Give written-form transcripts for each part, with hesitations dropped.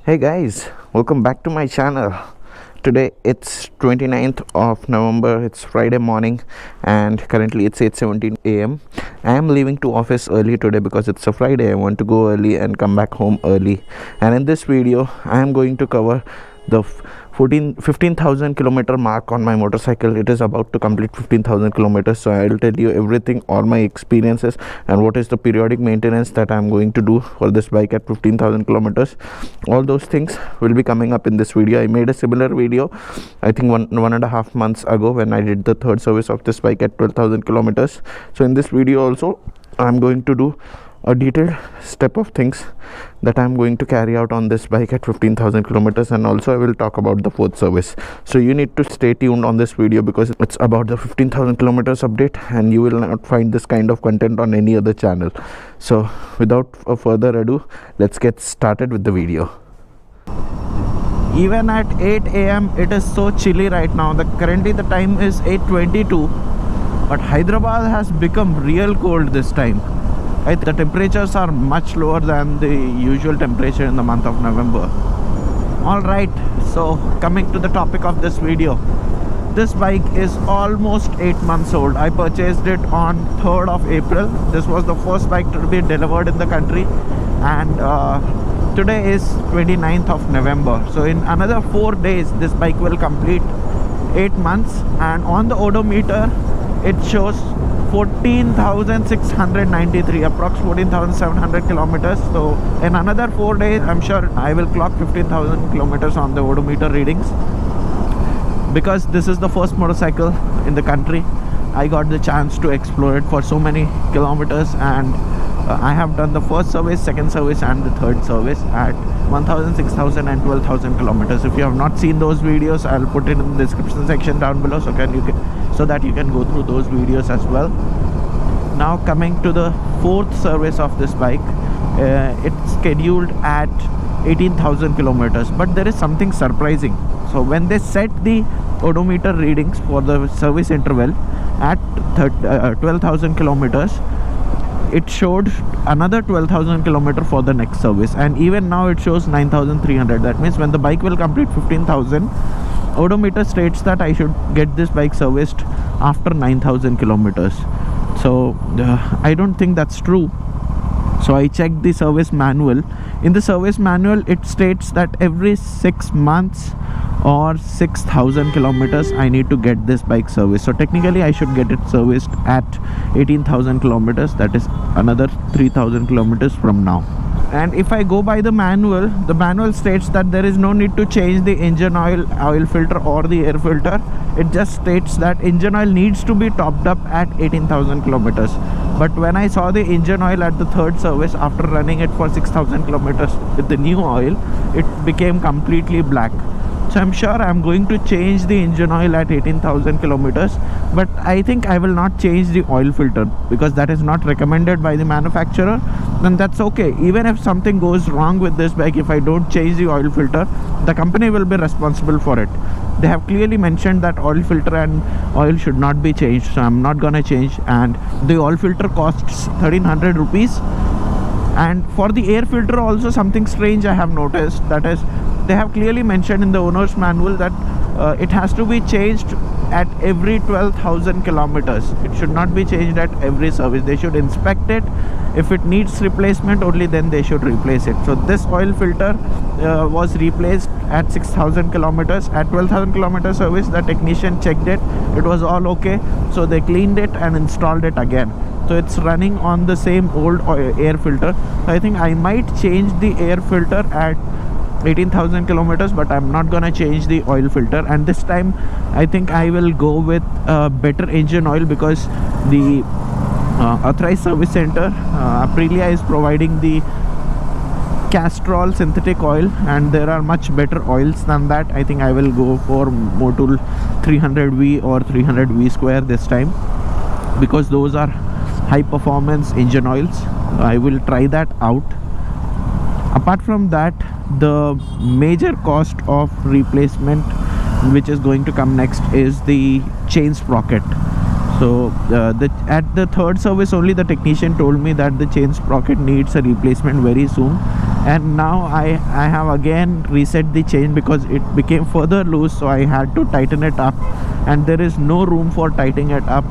Hey guys, welcome back to my channel. Today it's 29th of November. It's Friday morning and currently it's 8:17 a.m. I am leaving to office early today because it's a Friday. I want to go early and come back home early. And in this video, I am going to cover the 15,000 kilometer mark on my motorcycle. It is about to complete 15,000 kilometers, so I'll tell you everything, all my experiences, and what is the periodic maintenance that I'm going to do for this bike at 15,000 kilometers. All those things will be coming up in this video. I made a similar video, I think one and a half months ago, when I did the third service of this bike at 12,000 kilometers. So in this video also, I'm going to do a detailed step of things that I'm going to carry out on this bike at 15,000 kilometers, and also I will talk about the fourth service. So you need to stay tuned on this video because it's about the 15,000 kilometers update, and you will not find this kind of content on any other channel. So without further ado, let's get started with the video. Even at 8 a.m. it is so chilly right now. Currently the time is 8:22, but Hyderabad has become real cold this time. The temperatures are much lower than the usual temperature in the month of November. Alright, so coming to the topic of this video. This bike is almost 8 months old. I purchased it on 3rd of April. This was the first bike to be delivered in the country, and today is 29th of November. So in another 4 days this bike will complete 8 months, and on the odometer it shows 14,693, approx 14,700 kilometers. So in another 4 days I'm sure I will clock 15,000 kilometers on the odometer readings, because this is the first motorcycle in the country. I got the chance to explore it for so many kilometers, and I have done the first service, second service, and the third service at 1,000, 6,000 and 12,000 kilometers. If you have not seen those videos, I'll put it in the description section down below, so that you can go through those videos as well. Now coming to the fourth service of this bike, it's scheduled at 18,000 kilometers, but there is something surprising. So when they set the odometer readings for the service interval at 12,000 kilometers, it showed another 12,000 kilometer for the next service, and even now it shows 9,300. That means when the bike will complete 15,000, odometer states that I should get this bike serviced after 9,000 kilometers. So I don't think that's true. So I checked the service manual. In the service manual it states that every 6 months or 6,000 kilometers I need to get this bike serviced. So technically I should get it serviced at 18,000 kilometers. That is another 3,000 kilometers from now. And if I go by the manual states that there is no need to change the engine oil filter or the air filter. It just states that engine oil needs to be topped up at 18,000 kilometers. But when I saw the engine oil at the third service, after running it for 6,000 kilometers with the new oil, it became completely black. So I'm sure I'm going to change the engine oil at 18,000 kilometers, but I think I will not change the oil filter because that is not recommended by the manufacturer. Then that's okay. Even if something goes wrong with this bike, if I don't change the oil filter, the company will be responsible for it. They have clearly mentioned that oil filter and oil should not be changed, so I'm not gonna change. And the oil filter costs 1,300 rupees. And for the air filter also, something strange I have noticed, that is, they have clearly mentioned in the owner's manual that it has to be changed at every 12,000 kilometers. It should not be changed at every service. They should inspect it. If it needs replacement, only then they should replace it. So this oil filter was replaced at 6,000 kilometers. At 12,000 kilometer service, the technician checked it. It was all okay. So they cleaned it and installed it again. So it's running on the same old air filter. So I think I might change the air filter at 18,000 kilometers, but I'm not gonna change the oil filter. And this time I think I will go with better engine oil, because the authorized service center Aprilia is providing the Castrol synthetic oil, and there are much better oils than that. I think I will go for Motul 300V or 300V square this time, because those are high performance engine oils. I will try that out. Apart from that, the major cost of replacement which is going to come next is the chain sprocket. So at the third service only, the technician told me that the chain sprocket needs a replacement very soon, and now I have again reset the chain because it became further loose, so I had to tighten it up, and there is no room for tightening it up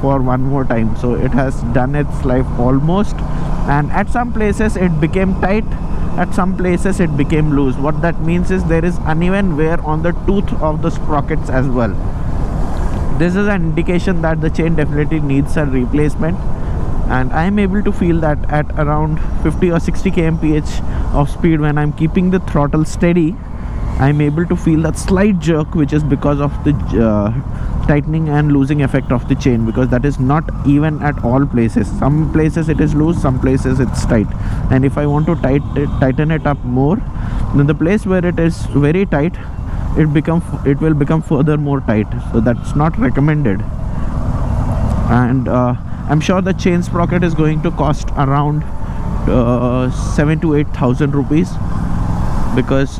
for one more time. So it has done its life almost, and at some places it became tight, at some places it became loose. What that means is there is uneven wear on the tooth of the sprockets as well. This is an indication that the chain definitely needs a replacement, and I am able to feel that at around 50 or 60 kmph of speed when I'm keeping the throttle steady. I'm able to feel that slight jerk, which is because of the tightening and losing effect of the chain, because that is not even at all places. Some places it is loose, some places it's tight, and if I want to tighten it up more, then the place where it is very tight, it will become further more tight, so that's not recommended. And I'm sure the chain sprocket is going to cost around 7,000 to 8,000 rupees, because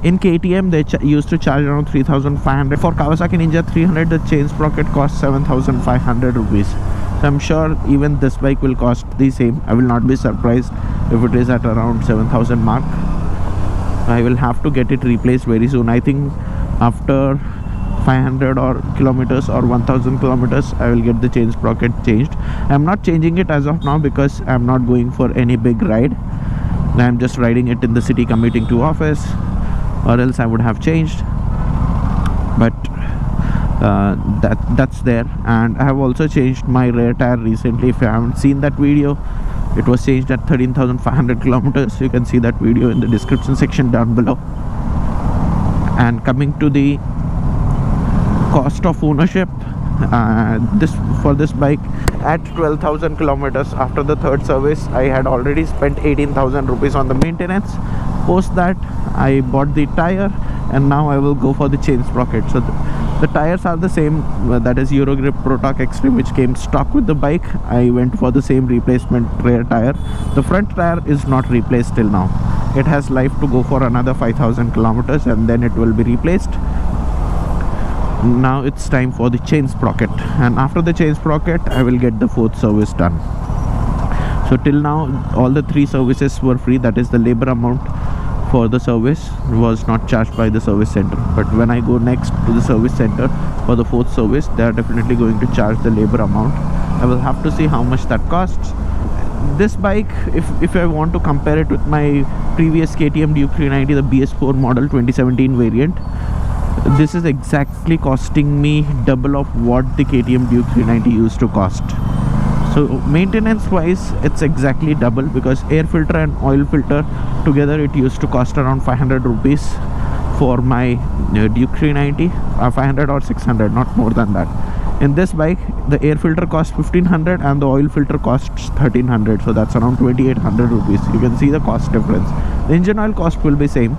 in KTM they used to charge around 3,500. For Kawasaki Ninja 300 the chain sprocket costs 7,500 rupees. So I'm sure even this bike will cost the same. I will not be surprised if it is at around 7,000 mark. I will have to get it replaced very soon. I think after 500 or kilometers or 1000 kilometers I will get the chain sprocket changed. I'm not changing it as of now because I'm not going for any big ride. I'm just riding it in the city commuting to office, or else I would have changed, but that's there. And I have also changed my rear tire recently. If you haven't seen that video, it was changed at 13,500 kilometers. You can see that video in the description section down below. And coming to the cost of ownership, for this bike at 12,000 kilometers after the third service, I had already spent 18,000 rupees on the maintenance. Post that I bought the tire, and now I will go for the chain sprocket. So the tires are the same, that is Eurogrip Pro Torque Extreme, which came stock with the bike. I went for the same replacement rear tire. The front tire is not replaced till now. It has life to go for another 5,000 kilometers and then it will be replaced. Now it's time for the chain sprocket, and after the chain sprocket I will get the fourth service done. So till now all the three services were free, that is the labor amount for the service was not charged by the service center. But when I go next to the service center for the fourth service, they are definitely going to charge the labor amount. I will have to see how much that costs. This bike, if I want to compare it with my previous KTM Duke 390, the BS4 model 2017 variant, this is exactly costing me double of what the KTM Duke 390 used to cost. So maintenance wise it's exactly double, because air filter and oil filter together it used to cost around 500 rupees for my Duke 390, 500 or 600, not more than that. In this bike the air filter costs 1500 and the oil filter costs 1300, so that's around 2800 rupees. You can see the cost difference. The engine oil cost will be same,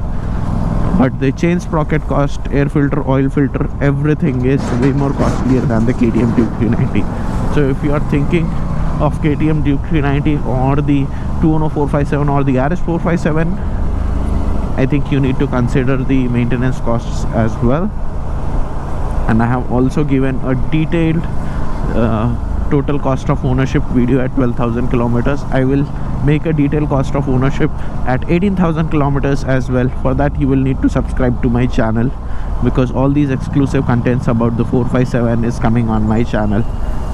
but the chain sprocket cost, air filter, oil filter, everything is way more costlier than the KTM Duke 390. So if you are thinking of KTM Duke 390 or the 210457 or the RS457, I think you need to consider the maintenance costs as well. And I have also given a detailed total cost of ownership video at 12,000 kilometers. I will make a detailed cost of ownership at 18,000 kilometers as well. For that you will need to subscribe to my channel, because all these exclusive contents about the 457 is coming on my channel,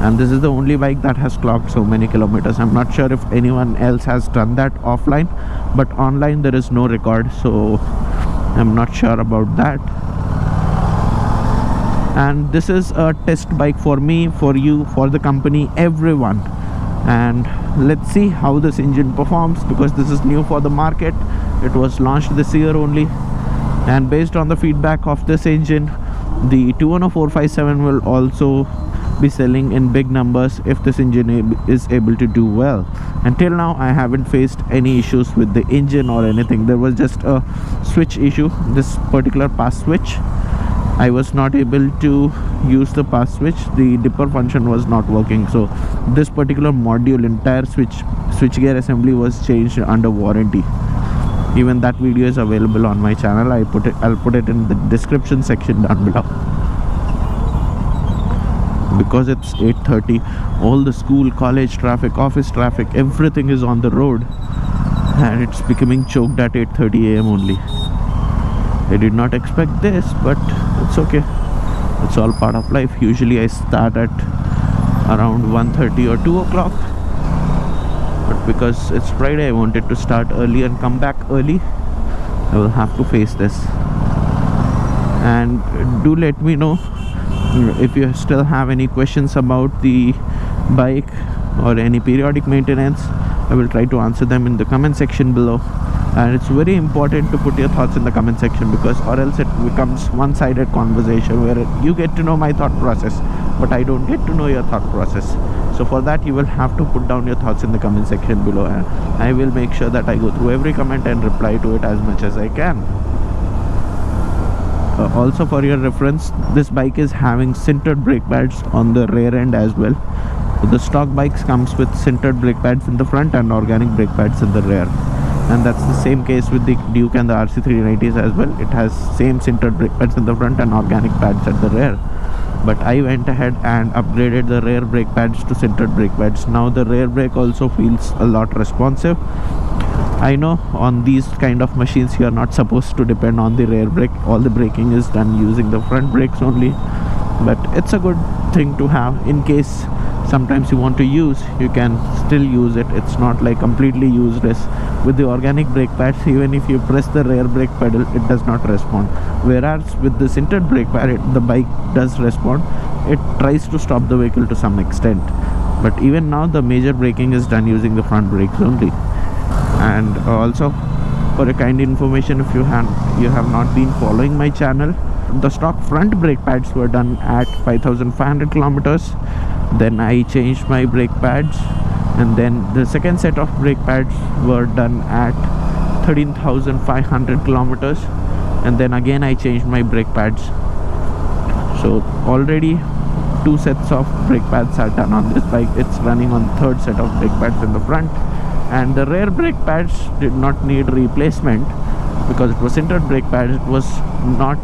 and this is the only bike that has clocked so many kilometers. I'm not sure if anyone else has done that offline, but online there is no record, so I'm not sure about that. And this is a test bike for me, for you, for the company, everyone. And let's see how this engine performs, because this is new for the market. It was launched this year only, and based on the feedback of this engine, the 210457 will also be selling in big numbers if this engine is able to do well. Until now I haven't faced any issues with the engine or anything. There was just a switch issue, this particular pass switch. I was not able to use the pass switch, the dipper function was not working, so this particular module, entire switchgear assembly was changed under warranty. Even that video is available on my channel. I'll put it in the description section down below. Because it's 8:30, all the school, college traffic, office traffic, everything is on the road. and it's becoming choked at 8:30 a.m. only. I did not expect this, but it's okay. It's all part of life. Usually I start at around 1:30 or 2 o'clock, but because it's Friday, I wanted to start early and come back early. I will have to face this. And do let me know if you still have any questions about the bike or any periodic maintenance. I will try to answer them in the comment section below. And it's very important to put your thoughts in the comment section, because or else it becomes one-sided conversation where you get to know my thought process but I don't get to know your thought process. So for that, you will have to put down your thoughts in the comment section below, and I will make sure that I go through every comment and reply to it as much as I can. Also, for your reference, this bike is having sintered brake pads on the rear end as well. The stock bikes comes with sintered brake pads in the front and organic brake pads in the rear, and that's the same case with the Duke and the RC390s as well. It has same sintered brake pads in the front and organic pads at the rear. But I went ahead and upgraded the rear brake pads to sintered brake pads. Now the rear brake also feels a lot responsive. I know on these kind of machines you are not supposed to depend on the rear brake. All the braking is done using the front brakes only, but it's a good thing to have in case sometimes you want to use, you can still use it. It's not like completely useless. With the organic brake pads, even if you press the rear brake pedal, it does not respond, whereas with the sintered brake pad, the bike does respond. It tries to stop the vehicle to some extent, but even now the major braking is done using the front brakes only. And also, for a kind information, if you have not been following my channel, the stock front brake pads were done at 5,500 kilometers. Then I changed my brake pads, and then the second set of brake pads were done at 13,500 kilometers, and then again I changed my brake pads. So already 2 sets of brake pads are done on this bike. It's running on the 3rd set of brake pads in the front, and the rear brake pads did not need replacement because it was sintered brake pads. It was not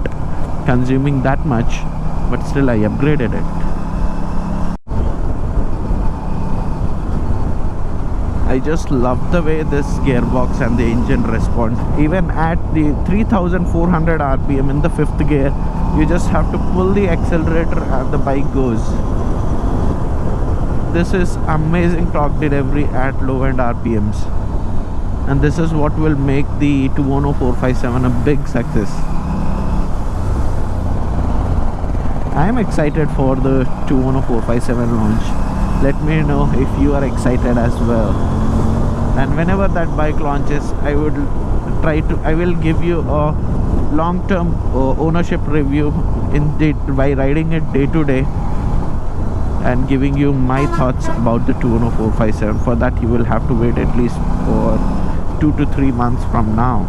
consuming that much, but still I upgraded it. I just love the way this gearbox and the engine responds. Even at the 3,400 RPM in the 5th gear, you just have to pull the accelerator and the bike goes. This is amazing torque delivery at low end RPMs, and this is what will make the 210457 a big success. I am excited for the 210457 launch. Let me know if you are excited as well. And whenever that bike launches, I will give you a long-term ownership review by riding it day to day and giving you my thoughts about the 210457. For that, you will have to wait at least for 2 to 3 months from now.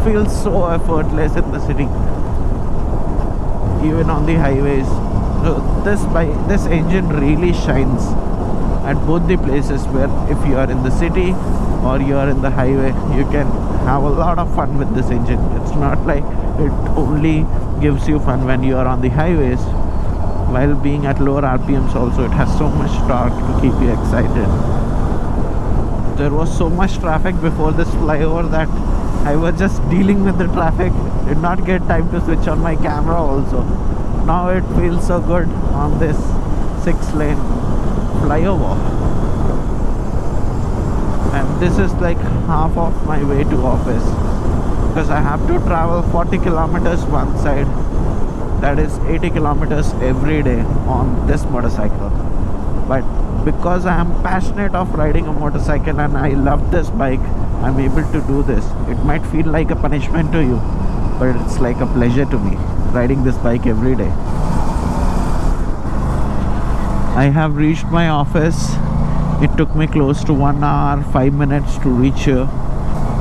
Feels so effortless in the city, even on the highways. So this engine really shines at both the places, where if you are in the city or you are in the highway, you can have a lot of fun with this engine. It's not like it only gives you fun when you are on the highways. While being at lower RPMs also, it has so much torque to keep you excited. There was so much traffic before this flyover that I was just dealing with the traffic, did not get time to switch on my camera also. Now it feels so good on this 6-lane flyover. And this is like half of my way to office, because I have to travel 40 kilometers one side. That is 80 kilometers every day on this motorcycle. But because I am passionate of riding a motorcycle and I love this bike, I'm able to do this. It might feel like a punishment to you, but it's like a pleasure to me, riding this bike every day. I have reached my office. It took me close to 1 hour, 5 minutes to reach here.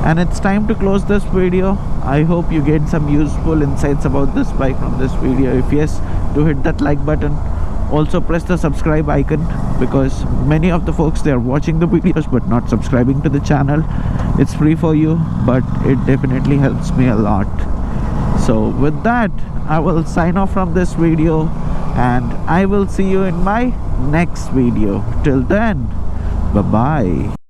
And it's time to close this video. I hope you get some useful insights about this bike from this video. If yes, do hit that like button. Also press the subscribe icon, because many of the folks, they are watching the videos but not subscribing to the channel. It's free for you, but it definitely helps me a lot. So with that, I will sign off from this video, and I will see you in my next video. Till then, bye bye.